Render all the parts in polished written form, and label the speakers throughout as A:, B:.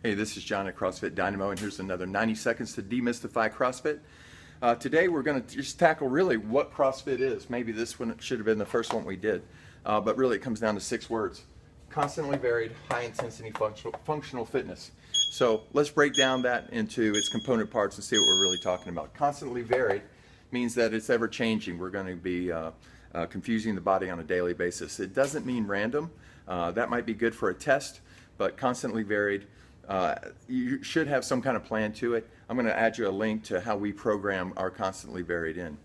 A: Hey, this is John at CrossFit Dynamo, and here's another 90 seconds to demystify CrossFit. Today we're going to just tackle really what CrossFit is. Maybe this one should have been the first one we did, but really it comes down to 6 words. Constantly varied, high-intensity functional fitness. So let's break down that into its component parts and see what we're really talking about. Constantly varied means that it's ever-changing. We're going to be confusing the body on a daily basis. It doesn't mean random. That might be good for a test, but constantly varied, you should have some kind of plan to it. I'm going to add you a link to how we program our constantly varied in.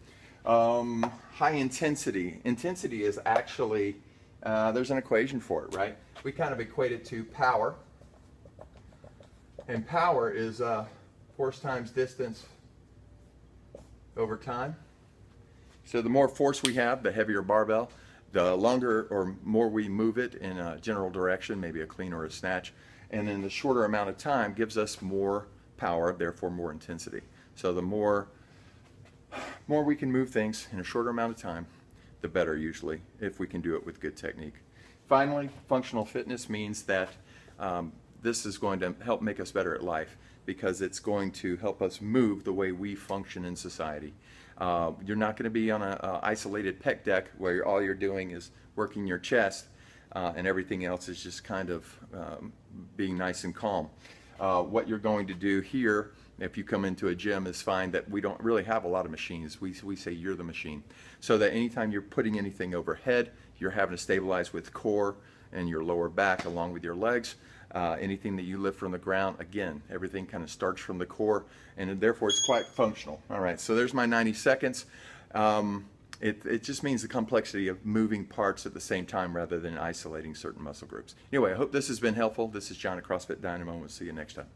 A: High intensity. Intensity is actually, there's an equation for it, right? We kind of equate it to power. And power is force times distance over time. So the more force we have, the heavier barbell, the longer or more we move it in a general direction, maybe a clean or a snatch, and in the shorter amount of time gives us more power, therefore more intensity. So the more we can move things in a shorter amount of time, the better usually, if we can do it with good technique. Finally, functional fitness means that this is going to help make us better at life, because it's going to help us move the way we function in society. You're not going to be on an isolated pec deck where all you're doing is working your chest and everything else is just kind of being nice and calm. What you're going to do here, if you come into a gym, is find that we don't really have a lot of machines. We say you're the machine. So that anytime you're putting anything overhead, you're having to stabilize with core and your lower back along with your legs. Anything that you lift from the ground, again, everything kind of starts from the core, and therefore it's quite functional. All right, so there's my 90 seconds. It just means the complexity of moving parts at the same time rather than isolating certain muscle groups. Anyway, I hope this has been helpful. This is John at CrossFit Dynamo, and we'll see you next time.